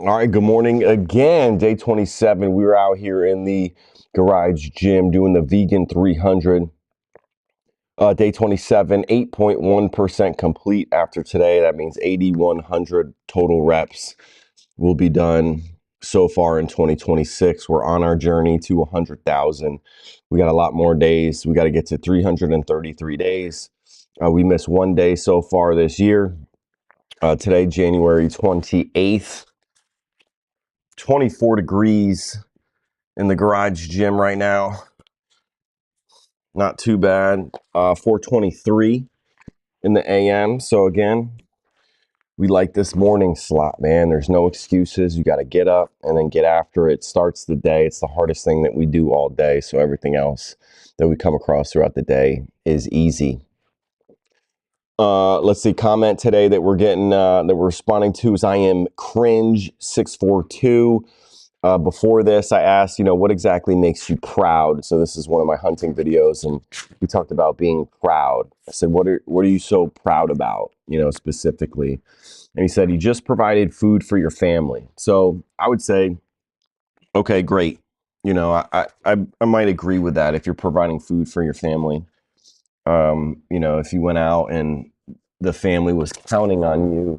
All right, good morning again. Day 27. We were out here in the garage gym doing the vegan 300. Day 27, 8.1% complete after today. That means 8,100 total reps will be done so far in 2026. We're on our journey to 100,000. We got a lot more days. We got to get to 333 days. We missed one day so far this year. Today, January 28th. 24 degrees in the garage gym right now. Not too bad. 4:23 in the AM. So again, we like this morning slot, man. There's no excuses. You got to get up and then get after it. Starts the day. It's the hardest thing that we do all day. So everything else that we come across throughout the day is easy. Let's see. Comment today that we're getting that we're responding to is I am cringe 642. Before this, I asked, what exactly makes you proud? So this is one of my hunting videos, and we talked about being proud. I said, what are you so proud about, specifically? And he said, you just provided food for your family. So I would say, okay, great. I might agree with that if you're providing food for your family. If you went out and the family was counting on you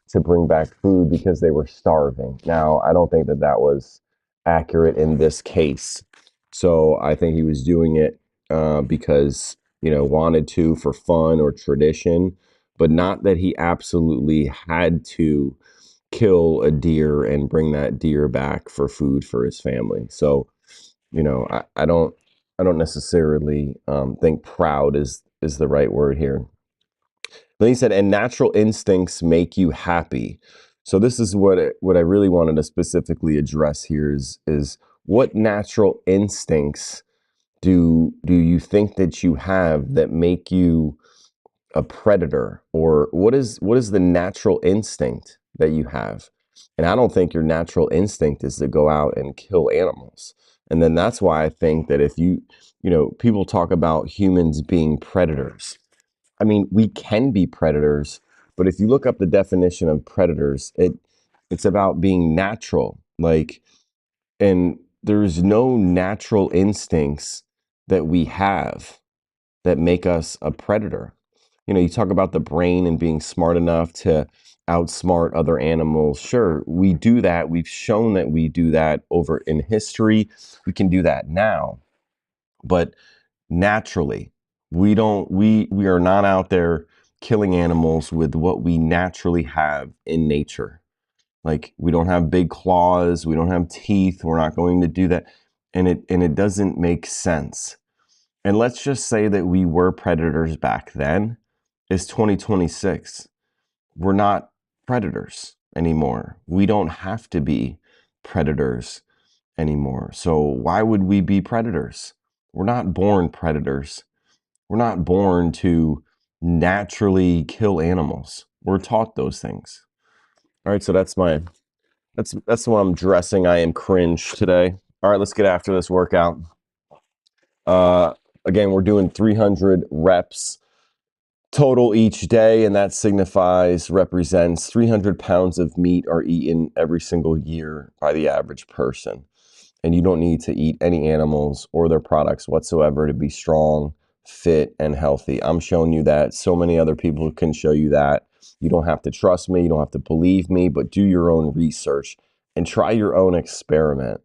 to bring back food because they were starving. Now, I don't think that that was accurate in this case. So I think he was doing it because, wanted to for fun or tradition, but not that he absolutely had to kill a deer and bring that deer back for food for his family. So, I don't necessarily think proud is the right word here. Then he said, and natural instincts make you happy. So this is what I really wanted to specifically address here is what natural instincts do you think that you have that make you a predator, or what is the natural instinct that you have? And I don't think your natural instinct is to go out and kill animals. And then that's why I think that if people talk about humans being predators. I mean, we can be predators, but if you look up the definition of predators, it's about being natural. And there's no natural instincts that we have that make us a predator. You talk about the brain and being smart enough to outsmart other animals. Sure, we do that. We've shown that we do that over in history. We can do that now. But naturally, we are not out there killing animals with what we naturally have in nature. Like, we don't have big claws, we don't have teeth, we're not going to do that. And it doesn't make sense. And let's just say that we were predators back then. It's 2026. We're not predators anymore. We don't have to be predators anymore. So why would we be predators? We're not born predators. We're not born to naturally kill animals. We're taught those things. All right, so that's what I'm dressing. I am cringe today. All right, let's get after this workout. Uh, Again, we're doing 300 reps total each day, and that represents 300 pounds of meat are eaten every single year by the average person. And you don't need to eat any animals or their products whatsoever to be strong, fit, and healthy. I'm showing you that. So many other people can show you that. You don't have to trust me. You don't have to believe me, but do your own research and try your own experiment,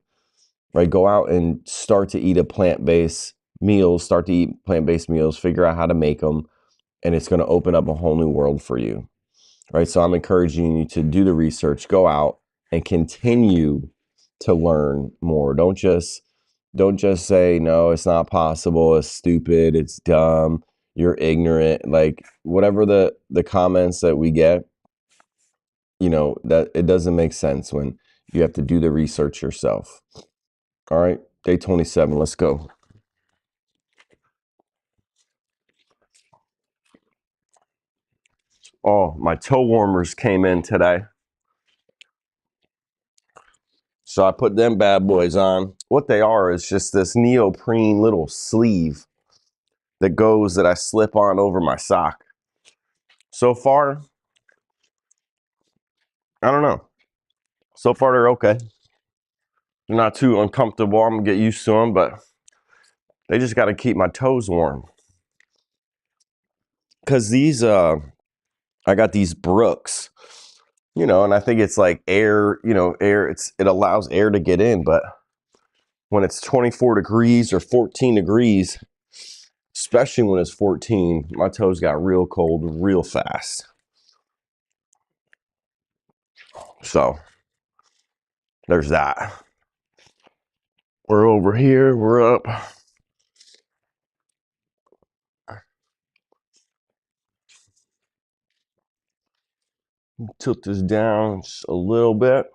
right? Go out and start to eat start to eat plant-based meals, figure out how to make them, and it's going to open up a whole new world for you, right? So I'm encouraging you to do the research, go out and continue to learn more. Don't just say, no, it's not possible, it's stupid, it's dumb, you're ignorant. Like, whatever the comments that we get, that it doesn't make sense when you have to do the research yourself. All right, day 27, let's go. Oh, my toe warmers came in today. So I put them bad boys on. What they are is just this neoprene little sleeve that I slip on over my sock. So far, I don't know. So far, they're okay. They're not too uncomfortable. I'm gonna get used to them, but they just got to keep my toes warm. Cause these, I got these Brooks, you know, and I think it's like air, you know, air. It allows air to get in, but when it's 24 degrees or 14 degrees, especially when it's 14, my toes got real cold real fast. So there's that. We're over here. We're up. Tilt this down just a little bit.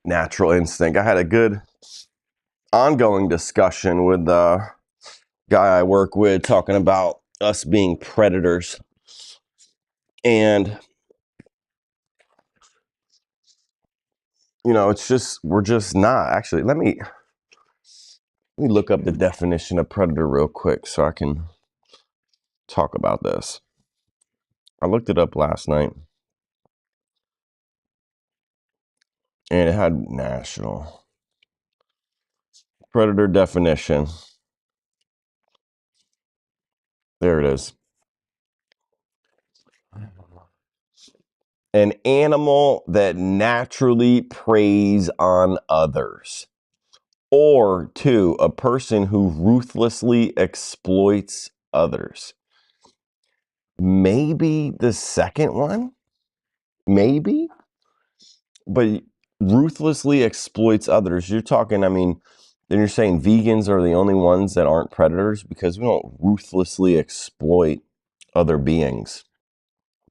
Natural instinct. I had a good ongoing discussion with the guy I work with talking about us being predators. And, you know, it's just, we're just not. Actually, let me look up the definition of predator real quick so I can talk about this. I looked it up last night and it had national predator definition. There it is. An animal that naturally preys on others. Or two, a person who ruthlessly exploits others. Maybe the second one? Maybe? But ruthlessly exploits others. You're talking, I mean, then you're saying vegans are the only ones that aren't predators because we don't ruthlessly exploit other beings.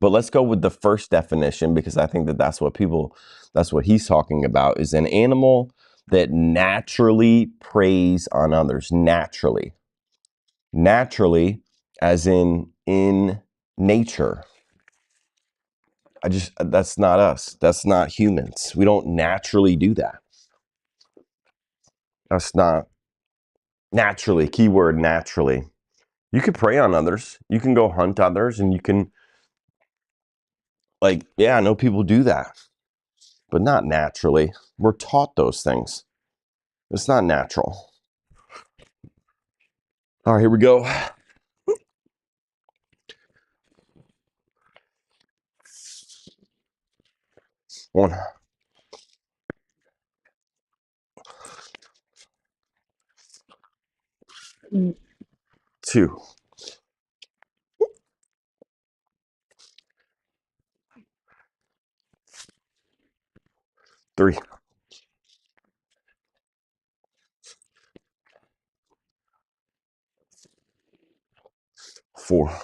But let's go with the first definition because I think that that's what he's talking about is an animal that naturally preys on others. Naturally, as in nature. That's not us. That's not humans. We don't naturally do that. That's not naturally, keyword naturally. You could prey on others. You can go hunt others and you can, like, yeah, I know people do that, but not naturally. We're taught those things. It's not natural. All right, here we go. 1, 2, 3, 4,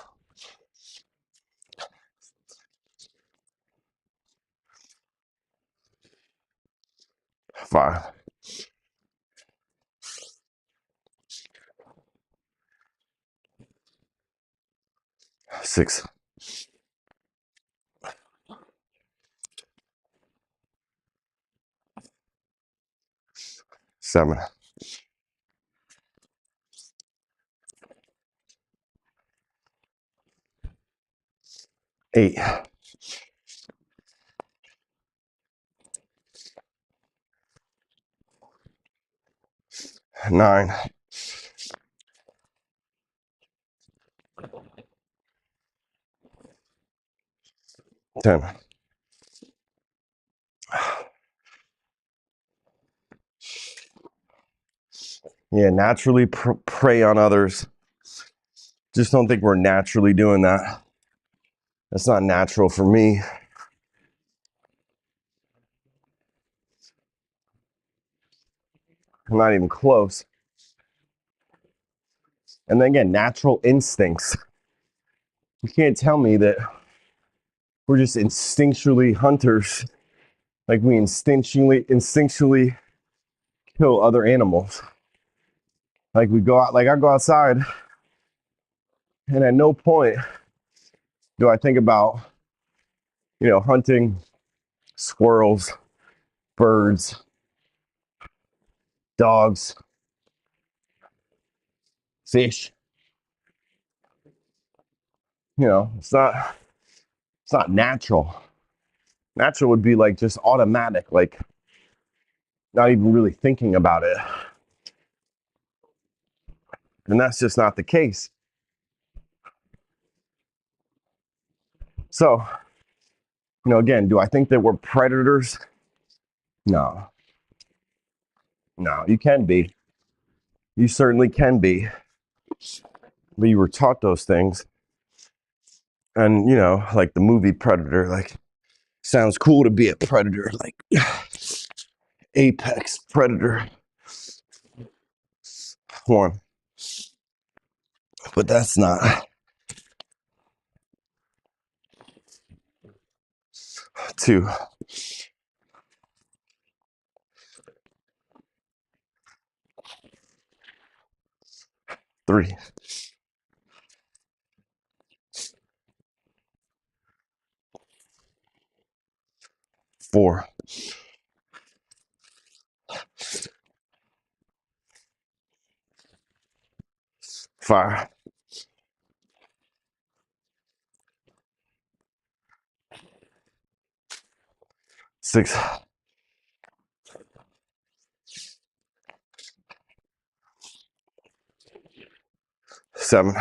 5, 6, 7, 8, 9, 10. Yeah, naturally prey on others. Just don't think we're naturally doing that. That's not natural for me. I'm not even close. And then again, natural instincts. You can't tell me that we're just instinctually hunters. Like we instinctually kill other animals. Like we go out, like I go outside, and at no point do I think about, you know, hunting squirrels, birds, dogs, fish. You know, it's not natural. Natural would be like just automatic, like not even really thinking about it. And that's just not the case. So, again, do I think that we're predators? No. No, you can be. You certainly can be. But you were taught those things. And, like the movie Predator, like, sounds cool to be a predator, like apex predator. One. But that's not. Two. Three. 4. 5. 6. 7.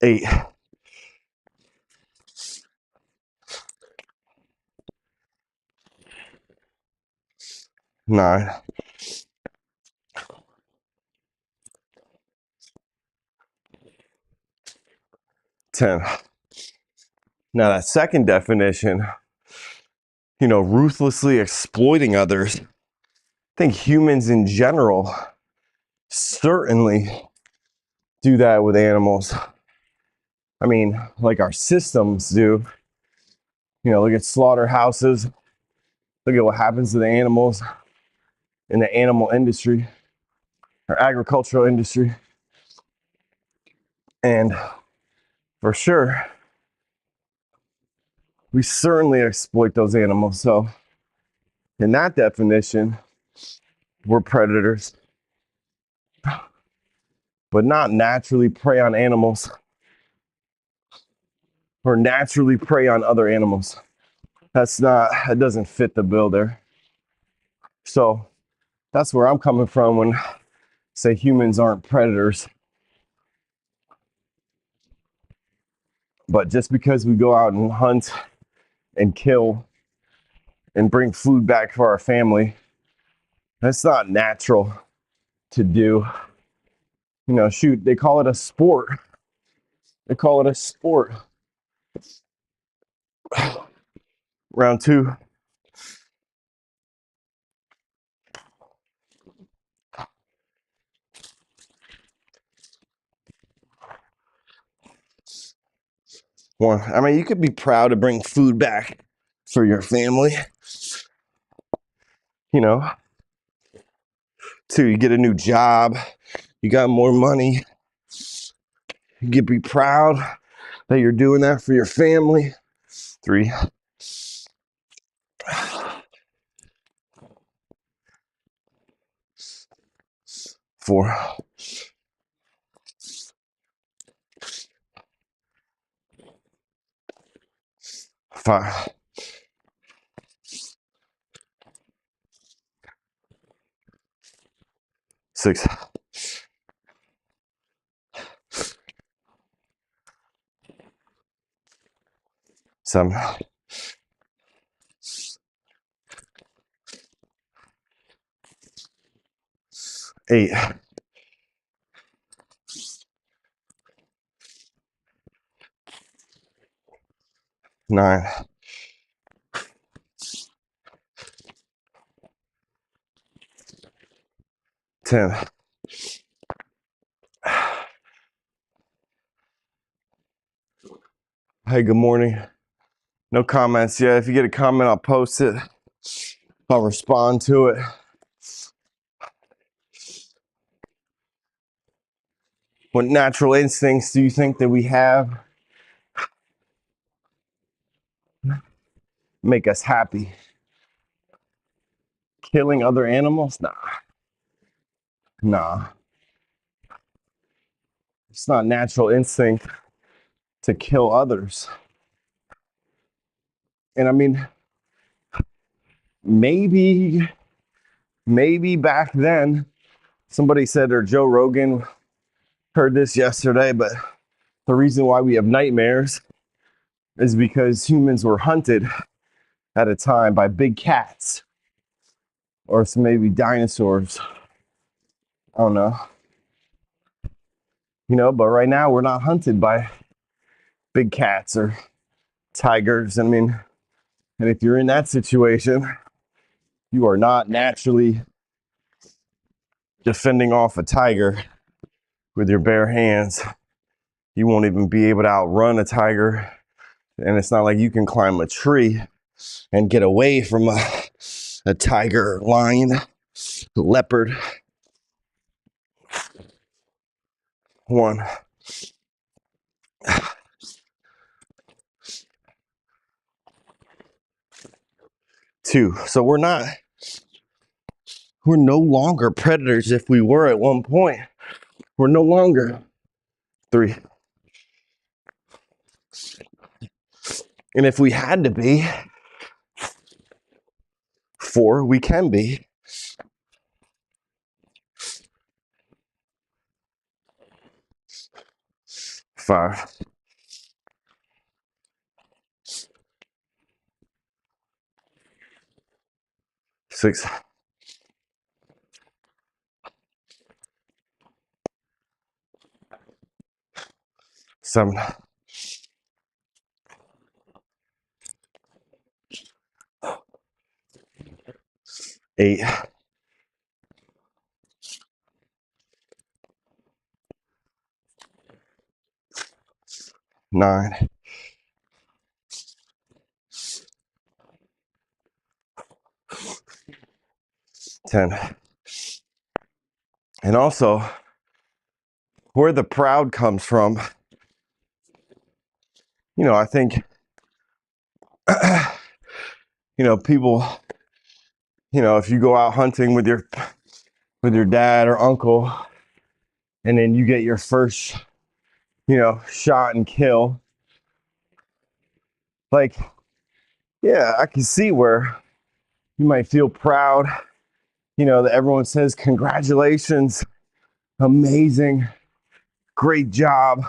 8. 9. 10. Now that second definition, ruthlessly exploiting others. I think humans in general certainly do that with animals. I mean, like our systems do. Look at slaughterhouses. Look at what happens to the animals in the animal industry or agricultural industry. And for sure, we certainly exploit those animals. So in that definition, we're predators, but not naturally prey on animals or naturally prey on other animals. That doesn't fit the bill there. So that's where I'm coming from when I say humans aren't predators. But just because we go out and hunt and kill and bring food back for our family, that's not natural to do. Shoot, they call it a sport. They call it a sport. Round 2. One. I mean, you could be proud to bring food back for your family. 2, you get a new job. You got more money. You could be proud that you're doing that for your family. 3. 4. 5. 6. 7. 8. 9. 10. Hey, good morning. No comments yet. If you get a comment, I'll post it. I'll respond to it. What natural instincts do you think that we have make us happy? Killing other animals? Nah. It's not natural instinct to kill others. And I mean, maybe back then, somebody said, or Joe Rogan heard this yesterday, but the reason why we have nightmares is because humans were hunted at a time by big cats or some maybe dinosaurs. I don't know. But right now we're not hunted by big cats or tigers. I mean, and if you're in that situation, you are not naturally defending off a tiger with your bare hands. You won't even be able to outrun a tiger. And it's not like you can climb a tree and get away from a tiger, lion, leopard. 1, 2. So we're no longer predators if we were at one point. We're no longer. 3. And if we had to be, 4, we can be. 5, 6, 7, 8, 9, 10. And also, where the proud comes from, I think, people, if you go out hunting with your dad or uncle, and then you get your first, shot and kill, like, yeah, I can see where you might feel proud, that everyone says, congratulations, amazing, great job.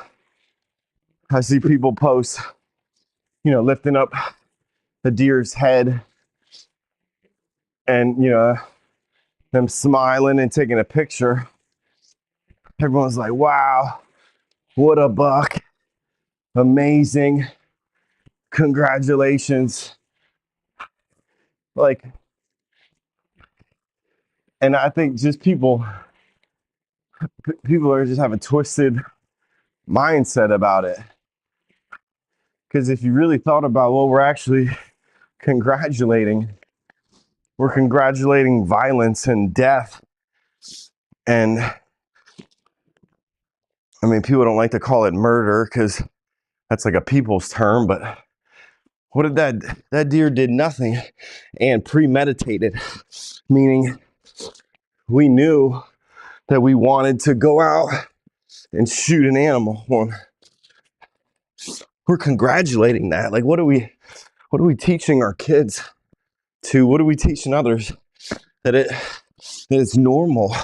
I see people post, lifting up the deer's head and, them smiling and taking a picture. Everyone's like, wow, what a buck. Amazing. Congratulations. Like, and I think just people are just have a twisted mindset about it. Because if you really thought about what we're actually congratulating, we're congratulating violence and death. And I mean, people don't like to call it murder because that's like a people's term, but what did that deer did nothing and premeditated, meaning we knew that we wanted to go out and shoot an animal. We're congratulating that. Like, what are we teaching our kids to? What are we teaching others? That it's normal.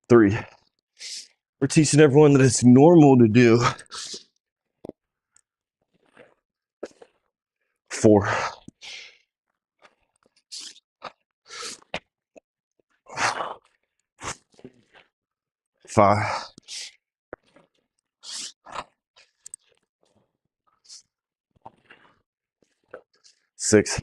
3, we're teaching everyone that it's normal to do. 4, 5, 6,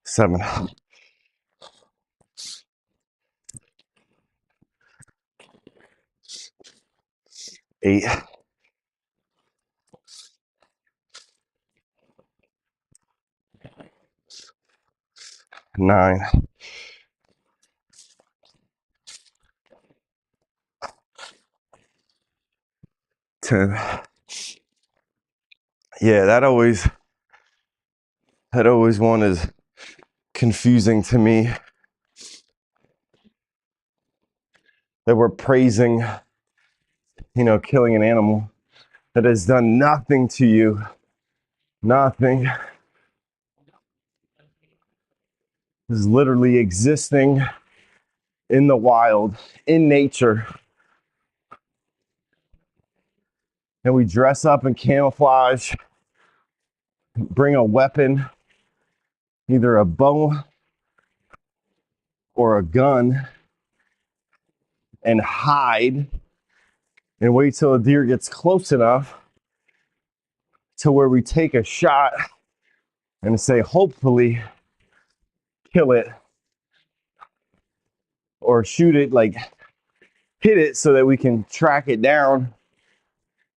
7, 8, 9, 10. Yeah, that always That always one is confusing to me. That we're praising, killing an animal that has done nothing to you. Nothing. Is literally existing in the wild, in nature. And we dress up in camouflage, bring a weapon, either a bow or a gun, and hide and wait till a deer gets close enough to where we take a shot and say, hopefully, kill it or shoot it, like hit it so that we can track it down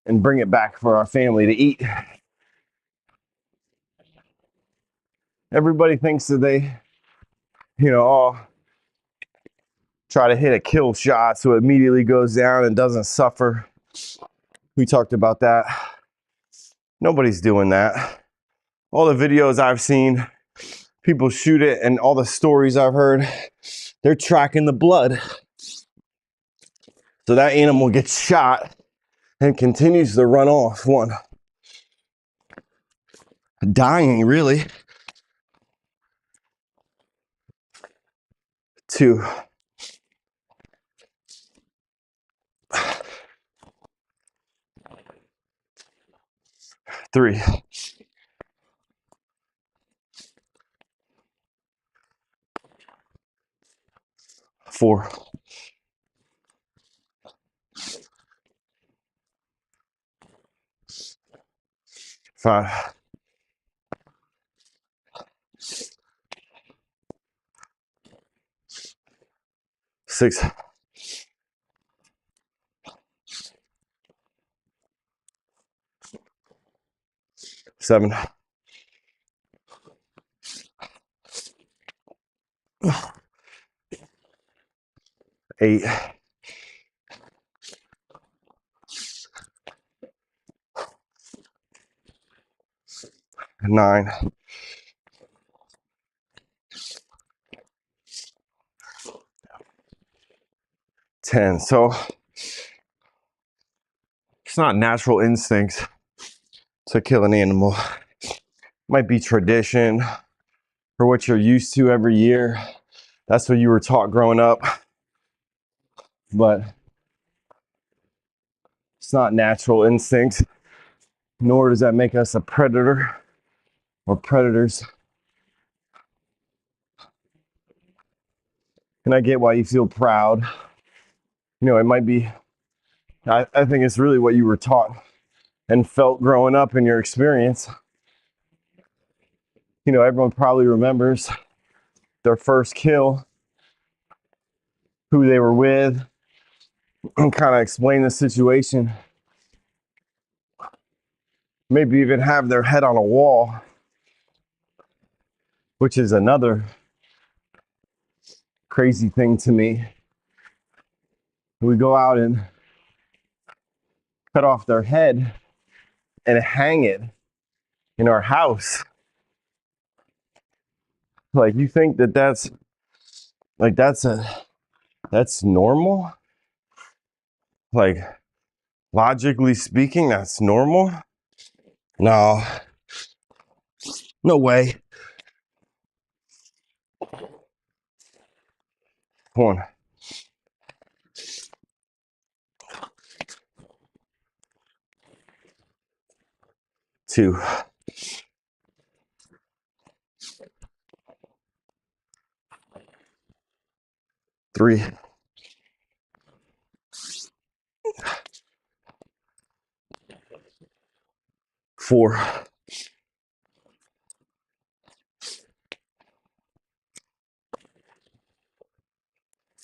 and bring it back for our family to eat. Everybody thinks that they, try to hit a kill shot so it immediately goes down and doesn't suffer. We talked about that. Nobody's doing that. All the videos I've seen, people shoot it, and all the stories I've heard, they're tracking the blood. So that animal gets shot and continues to run off. One, dying really. Two, three, four, five, six, seven, 8, 9, 10. So it's not natural instincts to kill an animal. It might be tradition or what you're used to every year. That's what you were taught growing up. But it's not natural instincts, nor does that make us a predator or predators. And I get why you feel proud. It might be, I think it's really what you were taught and felt growing up in your experience. Everyone probably remembers their first kill, who they were with, and kind of explain the situation. Maybe even have their head on a wall, which is another crazy thing to me. We go out and cut off their head and hang it in our house. Like, you think that's normal? Like, logically speaking, that's normal? No way. 1, 2, 3, 4,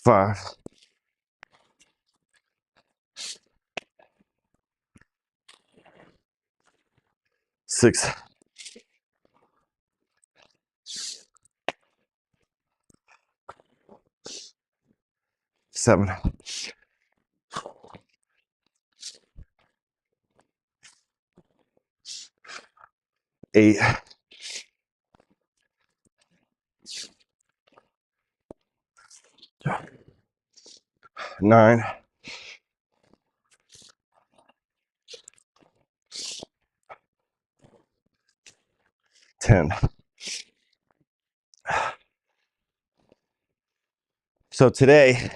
5, 6, 7, 8, 9, 10. So today,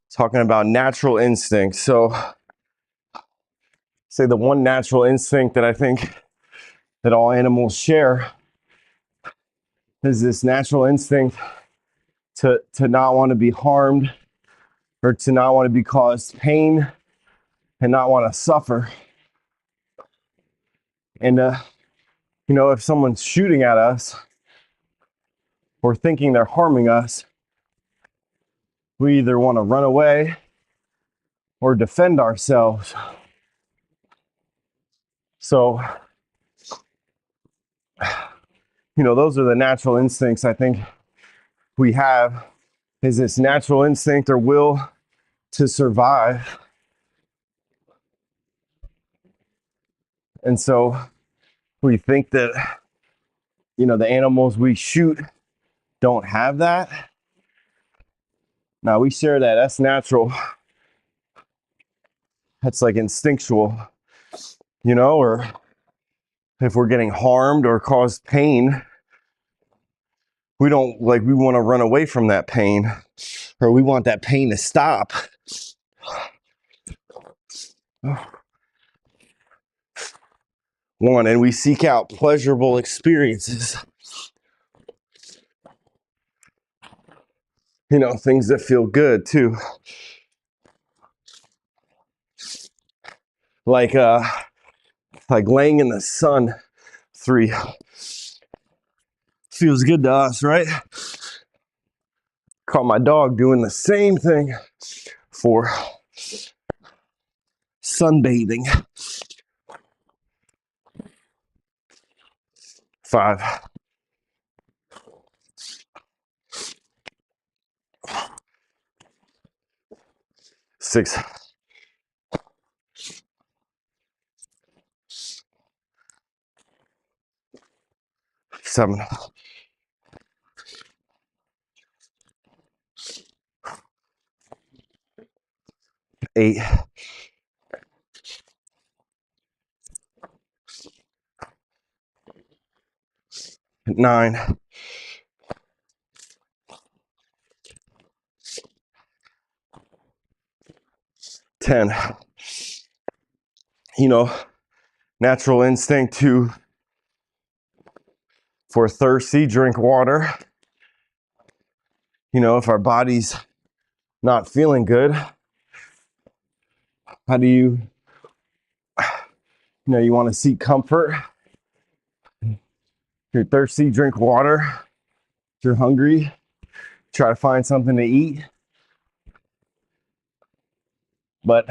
talking about natural instincts. So say the one natural instinct that I think that all animals share is this natural instinct to not want to be harmed or to not want to be caused pain and not want to suffer. And, if someone's shooting at us or thinking they're harming us, we either want to run away or defend ourselves. So, those are the natural instincts I think we have, is this natural instinct or will to survive. And so we think that, the animals we shoot don't have that. Now we share that. That's natural. That's like instinctual, or if we're getting harmed or caused pain, we want to run away from that pain, or we want that pain to stop. And we seek out pleasurable experiences. Things that feel good too. Like laying in the sun. 3 feels good to us, right? Caught my dog doing the same thing for sunbathing. 5, 6, 7, 8, 9, 10. Natural instinct for thirsty, drink water. If our body's not feeling good, how do you want to seek comfort? If you're thirsty, drink water. If you're hungry, try to find something to eat. But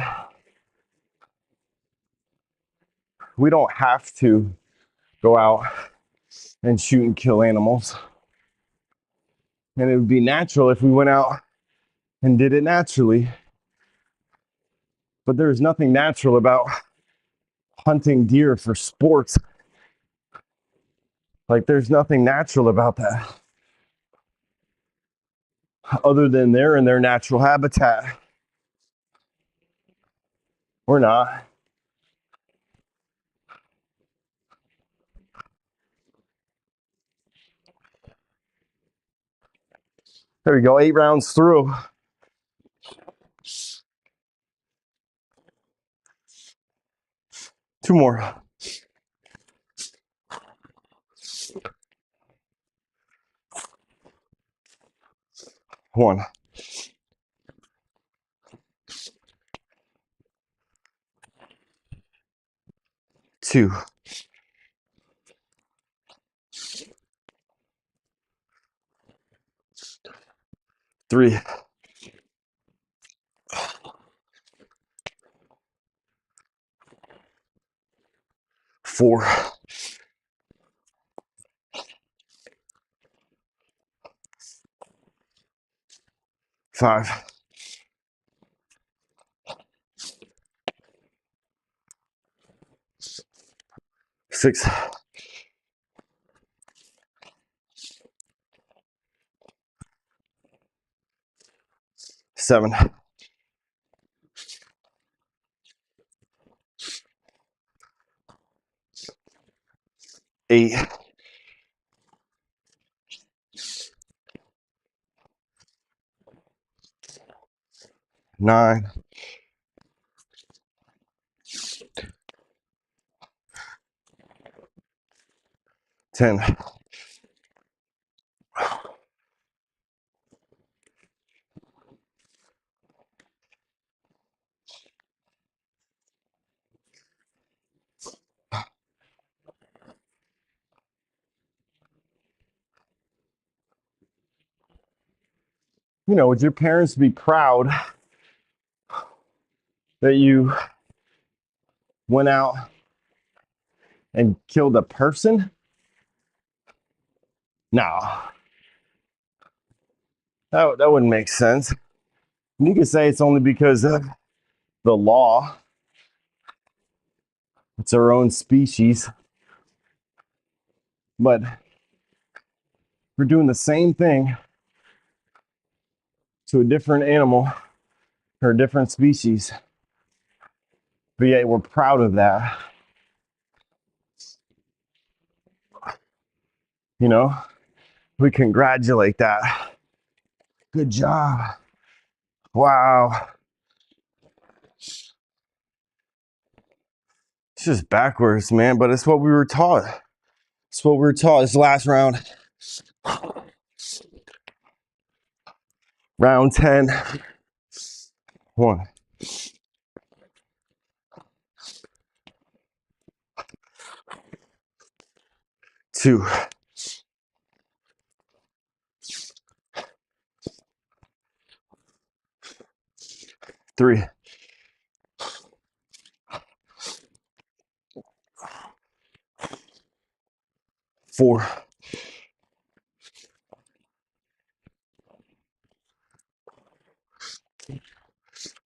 we don't have to go out and shoot and kill animals. And it would be natural if we went out and did it naturally. But there's nothing natural about hunting deer for sports. Like, there's nothing natural about that other than they're in their natural habitat. We're not. There we go, 8 rounds through. Two more. 1, 2, 3, 4, 5, 6, 7, 8, 9, 10. You know, would your parents be proud that you went out and killed a person? No, that wouldn't make sense. You could say it's only because of the law. It's our own species. But we're doing the same thing to a different animal or a different species. But yet we're proud of that. You know, we congratulate that. Good job. Wow. It's just backwards, man, but it's what we were taught. It's what we were taught. This last round. Round 10. 1, 2, 3, 4,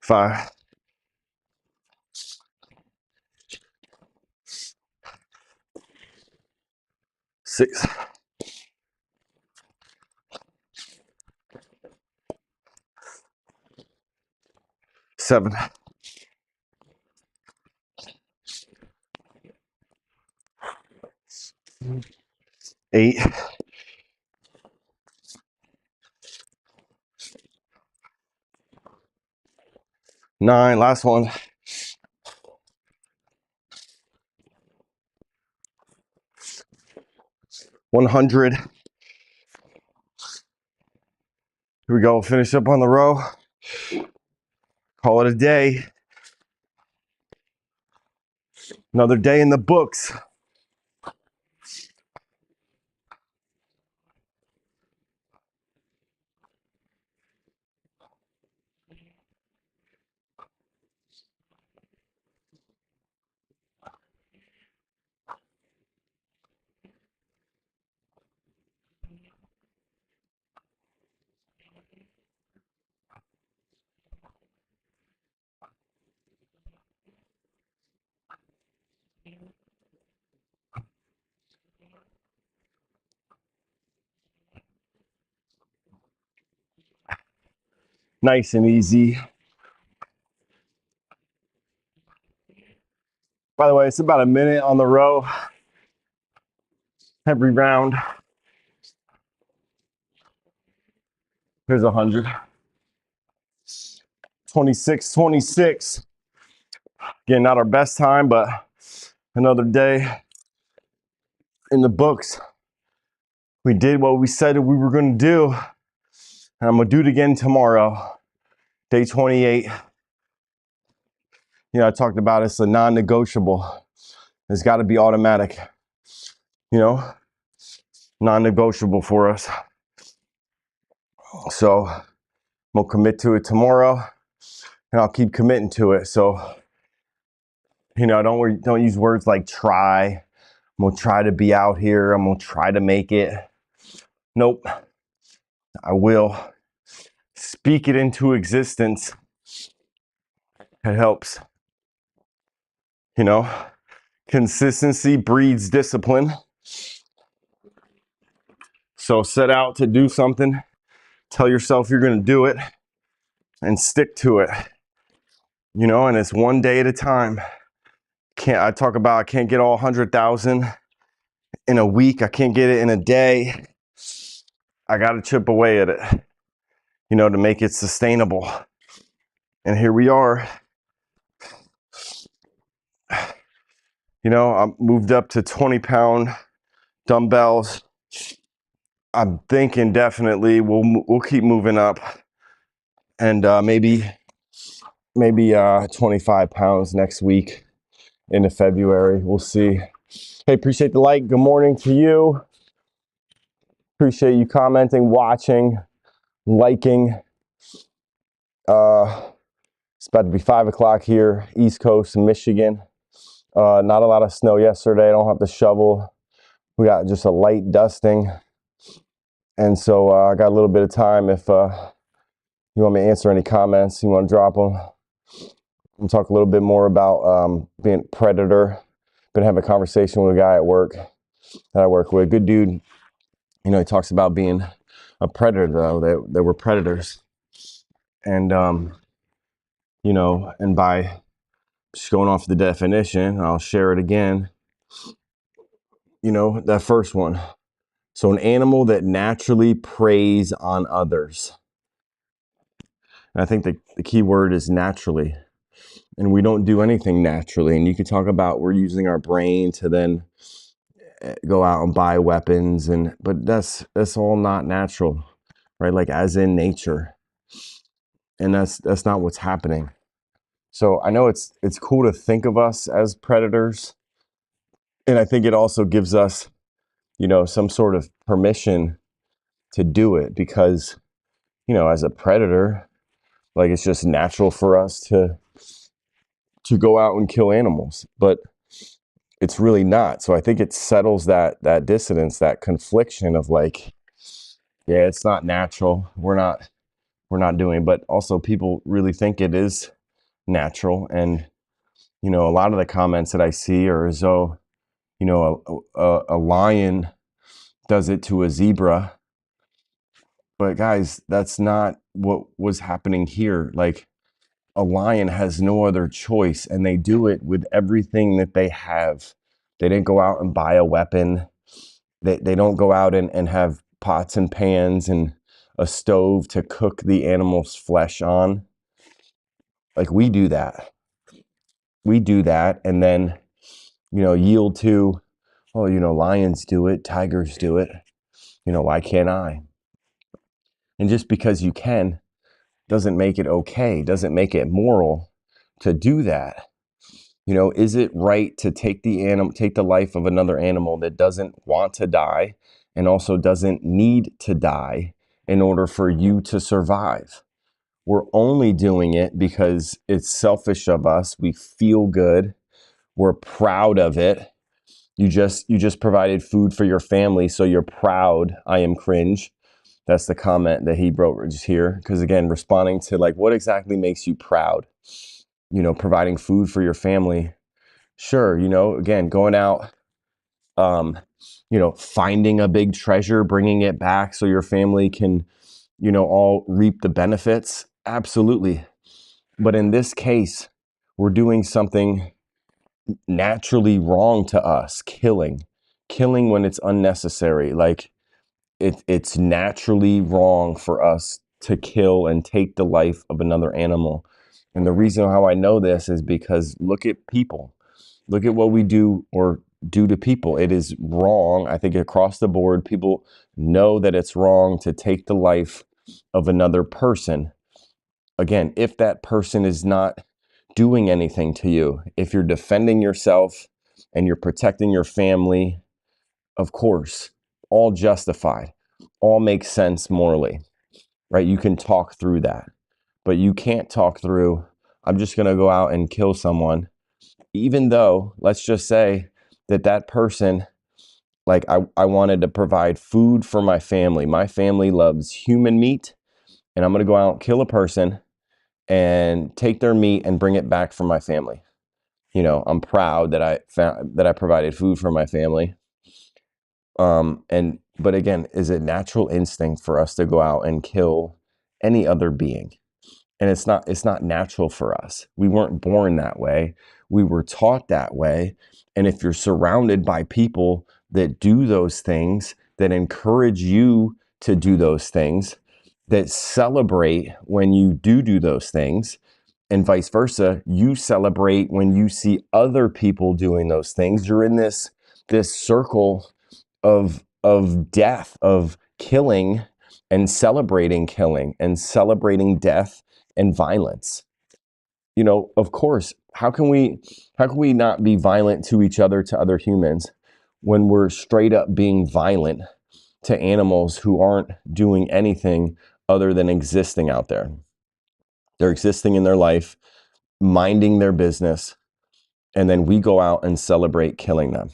5, 6, 7, 8, 9. Last one. 100. Here we go. Finish up on the row. Call it a day. Another day in the books. Nice and easy. By the way, it's about a minute on the row every round. Here's 100. 26, 26. Again, not our best time, but another day in the books. We did what we said we were going to do. And I'm going to do it again tomorrow. Day 28. You know, I talked about it's a non-negotiable. It's got to be automatic. You know, non-negotiable for us. So I'm going to commit to it tomorrow. And I'll keep committing to it. So, you know, don't use words like try. I'm going to try to be out here. I'm going to try to make it. Nope. I will. Speak it into existence. It helps. You know, consistency breeds discipline. So set out to do something. Tell yourself you're going to do it and stick to it. You know, and it's one day at a time. I can't get all 100,000 in a week. I can't get it in a day. I got to chip away at it, you know, to make it sustainable. And here we are. You know, I moved up to 20-pound dumbbells. I'm thinking definitely we'll keep moving up, and maybe 25 pounds next week into February. We'll see. Hey, appreciate the like. Good morning to you. Appreciate you commenting, watching, liking. It's about to be 5 o'clock here, East Coast, Michigan. Not a lot of snow yesterday. I don't have to shovel. We got just a light dusting. And so I got a little bit of time. If you want me to answer any comments, you want to drop them. We'll talk a little bit more about being a predator. Been having a conversation with a guy at work that I work with. Good dude. You know, he talks about being a predator, though. They were predators. And, you know, and by just going off the definition, I'll share it again. You know, that first one. So an animal that naturally preys on others. And I think the key word is naturally. And we don't do anything naturally. And you can talk about we're using our brain to then go out and buy weapons, but that's all not natural, right? Like as in nature. And that's not what's happening. So I know it's cool to think of us as predators. And I think it also gives us, you know, some sort of permission to do it because, you know, as a predator, like it's just natural for us to go out and kill animals, but it's really not. So I think it settles that dissonance, that confliction of like, yeah, it's not natural. We're not doing, but also people really think it is natural. And, you know, a lot of the comments that I see are as though, you know, a lion does it to a zebra. But guys, that's not what was happening here. Like a lion has no other choice, and they do it with everything that they have. They didn't go out and buy a weapon. They don't go out and have pots and pans and a stove to cook the animal's flesh on. Like we do that. We do that and then, you know, yield to, oh, you know, lions do it, tigers do it. You know, why can't I? And just because you can doesn't make it okay, doesn't make it moral to do that. You know, is it right to take the life of another animal that doesn't want to die and also doesn't need to die in order for you to survive? We're only doing it because it's selfish of us. We feel good. We're proud of it. You just provided food for your family, so you're proud. I am cringe. That's the comment that he wrote just here. Because again, responding to like, what exactly makes you proud? You know, providing food for your family. Sure, you know, again, going out, you know, finding a big treasure, bringing it back so your family can, you know, all reap the benefits. Absolutely. But in this case, we're doing something naturally wrong to us, killing when it's unnecessary. Like it's naturally wrong for us to kill and take the life of another animal. And the reason how I know this is because look at people. Look at what we do or do to people. It is wrong. I think across the board, people know that it's wrong to take the life of another person. Again, if that person is not doing anything to you, if you're defending yourself and you're protecting your family, of course, all justified, all makes sense morally, right? You can talk through that, but you can't talk through, I'm just going to go out and kill someone, even though, let's just say that person, like I wanted to provide food for my family. My family loves human meat, and I'm going to go out and kill a person and take their meat and bring it back for my family. You know, I'm proud that I provided food for my family. But again, is it natural instinct for us to go out and kill any other being? And it's not natural for us. We weren't born that way. We were taught that way. And if you're surrounded by people that do those things, that encourage you to do those things, that celebrate when you do those things, and vice versa. You celebrate when you see other people doing those things. You're in this circle of death, of killing and celebrating death and violence. Of course, how can we not be violent to each other, to other humans, when we're straight up being violent to animals who aren't doing anything other than existing out there? They're existing in their life, minding their business, and then we go out and celebrate killing them.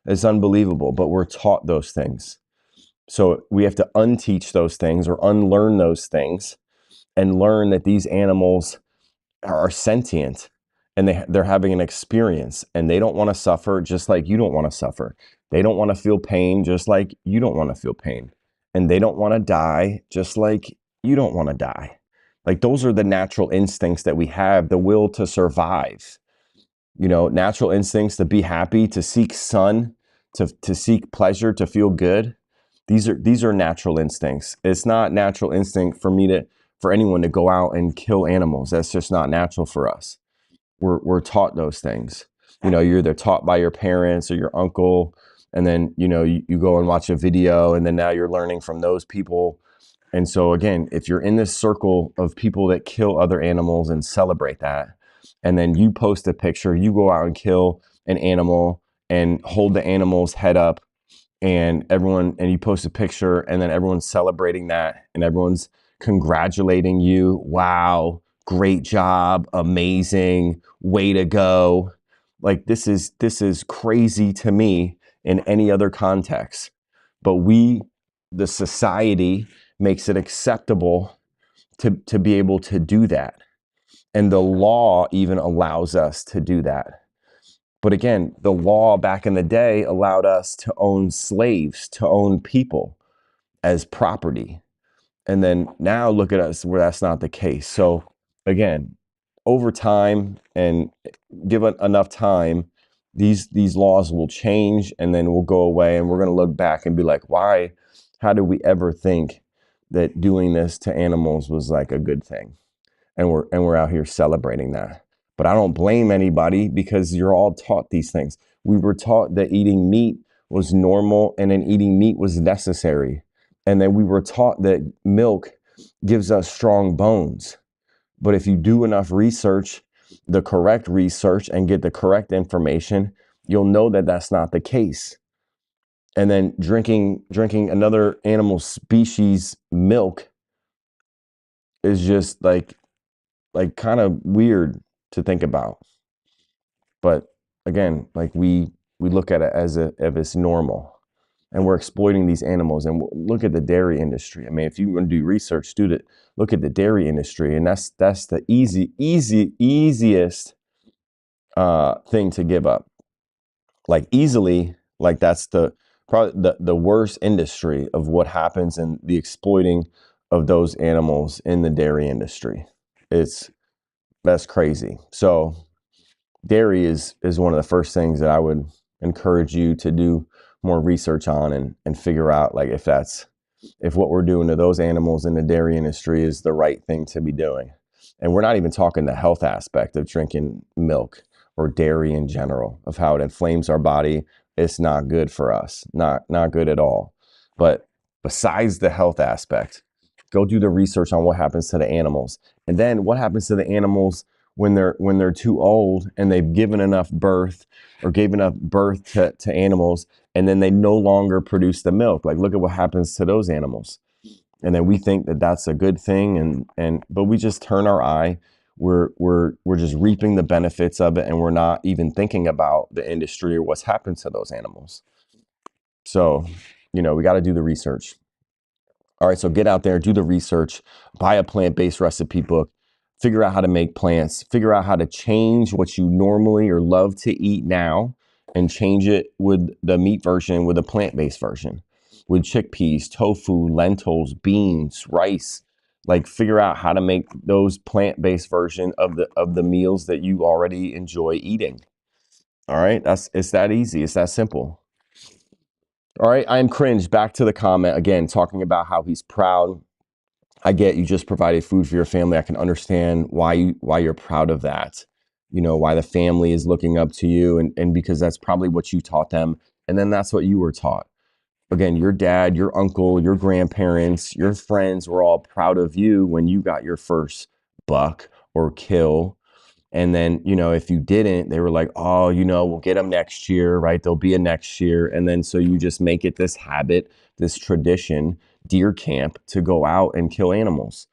It's unbelievable, but we're taught those things. So we have to unteach those things or unlearn those things and learn that these animals are sentient, and they're having an experience, and they don't want to suffer just like you don't want to suffer. They don't want to feel pain just like you don't want to feel pain. And they don't want to die just like you don't want to die. Like, those are the natural instincts that we have, the will to survive. Natural instincts to be happy, to seek sun, to seek pleasure, to feel good. These are natural instincts. It's not natural instinct for anyone to go out and kill animals. That's just not natural for us. We're taught those things. You're either taught by your parents or your uncle, and then you go and watch a video, and then now you're learning from those people. And so again, if you're in this circle of people that kill other animals and celebrate that, and then you post a picture, you go out and kill an animal and hold the animal's head up, and you post a picture, and then everyone's celebrating that, and everyone's congratulating you. Wow, great job, amazing, way to go. Like, this is crazy to me in any other context. But the society makes it acceptable to be able to do that. And the law even allows us to do that. But again, the law back in the day allowed us to own slaves, to own people as property. And then now look at us where that's not the case. So again, over time, and given enough time, these laws will change, and then will go away, and we're going to look back and be like, why? How did we ever think that doing this to animals was like a good thing? And we're out here celebrating that. But I don't blame anybody, because you're all taught these things. We were taught that eating meat was normal, and then eating meat was necessary. And then we were taught that milk gives us strong bones. But if you do enough research, the correct research, and get the correct information, you'll know that that's not the case. And then drinking another animal species milk is just like kind of weird to think about. But again, like, we look at it as if it's normal, and we're exploiting these animals. And look at the dairy industry. I mean, if you want to do research, look at the dairy industry, and that's the easiest thing to give up. Like, easily, like, that's probably the worst industry of what happens in the exploiting of those animals in the dairy industry. That's crazy. So dairy is one of the first things that I would encourage you to do more research on, and figure out, like, if what we're doing to those animals in the dairy industry is the right thing to be doing. And we're not even talking the health aspect of drinking milk or dairy in general, of how it inflames our body. It's not good for us. Not good at all. But besides the health aspect, go do the research on what happens to the animals. And then what happens to the animals when they're too old, and they've given enough birth, or gave enough birth to animals, and then they no longer produce the milk. Like, look at what happens to those animals. And then we think that that's a good thing, but we just turn our eye. We're just reaping the benefits of it, and we're not even thinking about the industry or what's happened to those animals. So, we got to do the research. All right, so get out there, do the research, buy a plant-based recipe book, figure out how to make plants, figure out how to change what you normally or love to eat now, and change it with the meat version, with a plant-based version, with chickpeas, tofu, lentils, beans, rice. Like, figure out how to make those plant-based version of the meals that you already enjoy eating. All right, it's that easy, it's that simple. All right, I am cringe. Back to the comment again, talking about how he's proud. I get you just provided food for your family. I can understand why you're proud of that. You know, why the family is looking up to you, and because that's probably what you taught them. And then that's what you were taught. Again, your dad, your uncle, your grandparents, your friends were all proud of you when you got your first buck or kill. And then, you know, if you didn't, they were like, oh, you know, we'll get them next year, right? There'll be a next year. And then so you just make it this habit, this tradition, deer camp, to go out and kill animals,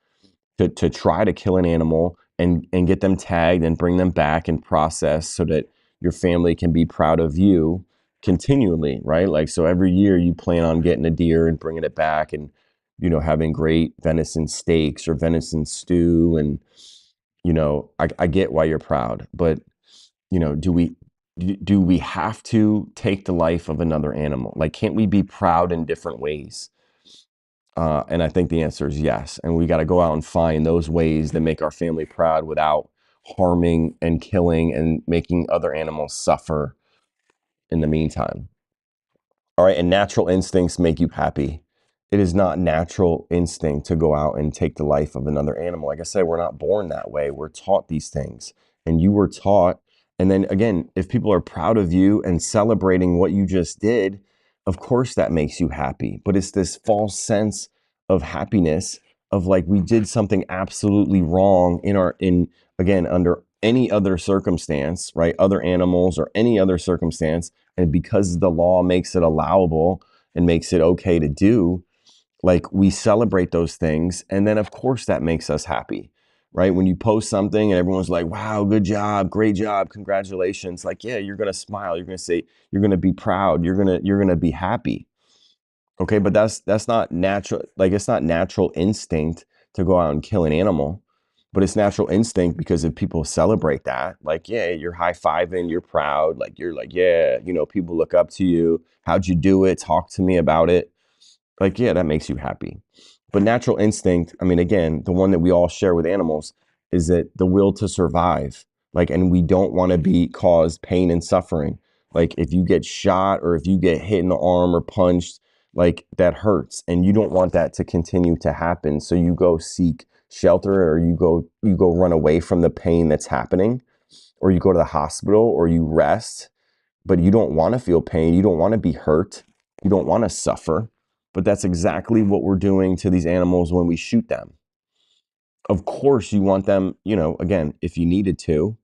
to try to kill an animal and get them tagged and bring them back and process so that your family can be proud of you continually, right? Like, so every year you plan on getting a deer and bringing it back and, you know, having great venison steaks or venison stew. And, you know, I get why you're proud, but, you know, do we have to take the life of another animal? Like, can't we be proud in different ways? And I think the answer is yes. And we got to go out and find those ways that make our family proud without harming and killing and making other animals suffer in the meantime. All right. And natural instincts make you happy. It is not natural instinct to go out and take the life of another animal. Like I said, we're not born that way. We're taught these things. And you were taught. And then again, if people are proud of you and celebrating what you just did, of course that makes you happy. But it's this false sense of happiness of like we did something absolutely wrong in again under any other circumstance, right? Other animals or any other circumstance. And because the law makes it allowable and makes it okay to do, like we celebrate those things. And then of course that makes us happy, right? When you post something and everyone's like, wow, good job, great job, congratulations. Like, yeah, you're going to smile. You're going to say, you're going to be proud. You're going to be happy. Okay. But that's not natural. Like, it's not natural instinct to go out and kill an animal, but it's natural instinct because if people celebrate that, like, yeah, you're high-fiving, you're proud, like, you're like, yeah, you know, people look up to you. How'd you do it? Talk to me about it. Like, yeah, that makes you happy. But natural instinct, I mean, again, the one that we all share with animals is that the will to survive. Like, and we don't want to be caused pain and suffering. Like, if you get shot or if you get hit in the arm or punched, like that hurts. And you don't want that to continue to happen. So you go seek shelter or you go run away from the pain that's happening, or you go to the hospital or you rest, but you don't want to feel pain. You don't want to be hurt. You don't want to suffer. But that's exactly what we're doing to these animals when we shoot them. Of course, you want them, you know, again, if you needed to,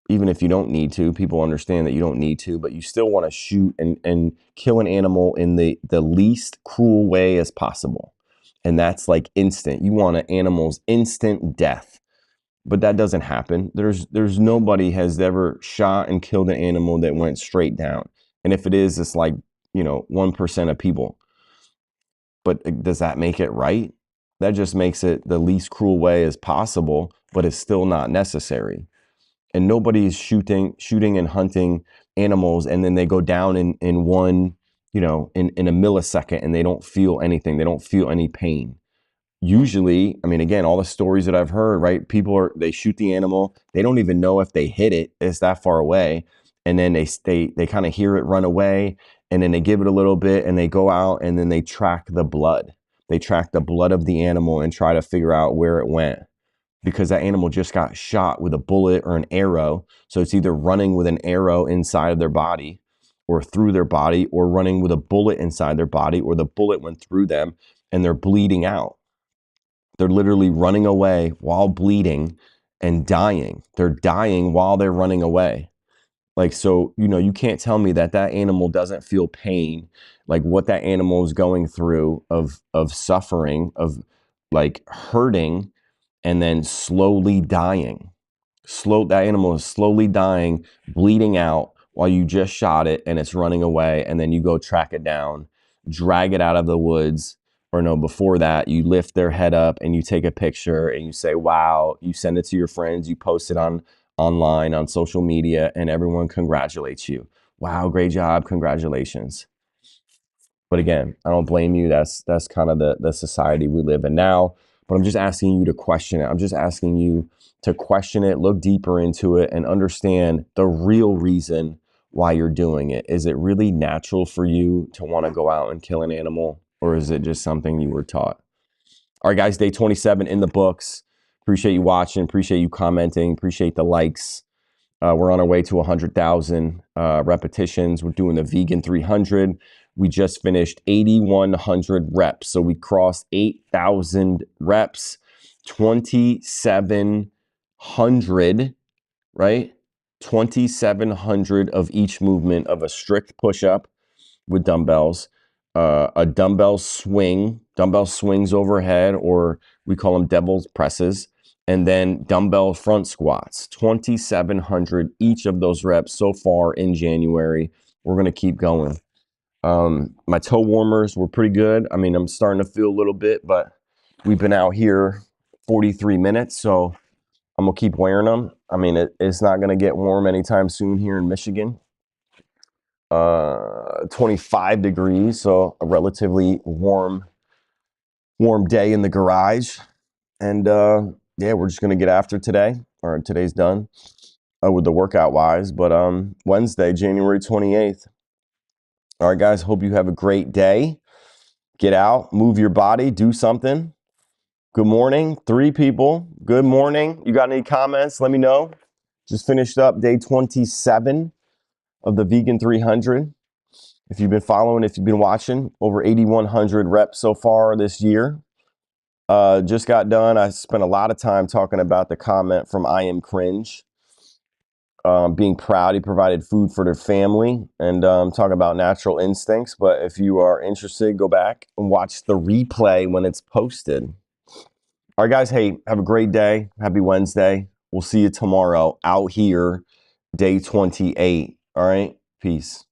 even if you don't need to, people understand that you don't need to, but you still want to shoot and kill an animal in the least cruel way as possible. And that's like instant. You want an animal's instant death. But that doesn't happen. There's nobody has ever shot and killed an animal that went straight down. And if it is, it's like, you know, 1% of people. But does that make it right? That just makes it the least cruel way as possible, but it's still not necessary. And nobody's shooting and hunting animals and then they go down in one, you know, in a millisecond and they don't feel anything. They don't feel any pain. Usually, I mean, again, all the stories that I've heard, right? They shoot the animal. They don't even know if they hit it. It's that far away. And then they kind of hear it run away and then they give it a little bit and they go out and then they track the blood. They track the blood of the animal and try to figure out where it went because that animal just got shot with a bullet or an arrow. So it's either running with an arrow inside of their body or through their body or running with a bullet inside their body or the bullet went through them and they're bleeding out. They're literally running away while bleeding and dying. They're dying while they're running away. Like, so, you know, you can't tell me that that animal doesn't feel pain, like what that animal is going through of suffering, of like hurting and then slowly dying. That animal is slowly dying, bleeding out while you just shot it and it's running away. And then you go track it down, drag it out of the woods. Or no, before that, you lift their head up and you take a picture and you say, wow, you send it to your friends, you post it online on social media and everyone congratulates you. Wow, great job, congratulations. But again, I don't blame you. That's kind of the society we live in now. But I'm just asking you to question it. I'm just asking you to question it, look deeper into it, and understand the real reason why you're doing it. Is it really natural for you to want to go out and kill an animal, or is it just something you were taught? All right, guys, day 27 in the books. Appreciate you watching. Appreciate you commenting. Appreciate the likes. We're on our way to 100,000 repetitions. We're doing the vegan 300. We just finished 8,100 reps. So we crossed 8,000 reps, 2,700, right? 2,700 of each movement of a strict push-up with dumbbells, a dumbbell swings overhead, or we call them devil's presses, and then dumbbell front squats, 2,700 each of those reps so far in January. We're going to keep going. My toe warmers were pretty good. I mean, I'm starting to feel a little bit, but we've been out here 43 minutes, so I'm going to keep wearing them. I mean, it's not going to get warm anytime soon here in Michigan. 25 degrees, so a relatively warm day in the garage. And yeah, we're just gonna get after today, or today's done with the workout wise. But Wednesday, January 28th. All right, guys, hope you have a great day. Get out, move your body, do something. Good morning, 3 people. Good morning. You got any comments? Let me know. Just finished up day 27 of the Vegan 300. If you've been following, if you've been watching, over 8,100 reps so far this year. Just got done. I spent a lot of time talking about the comment from I Am Cringe. Being proud he provided food for their family, and talking about natural instincts. But if you are interested, go back and watch the replay when it's posted. All right, guys. Hey, have a great day. Happy Wednesday. We'll see you tomorrow out here, day 28. All right. Peace.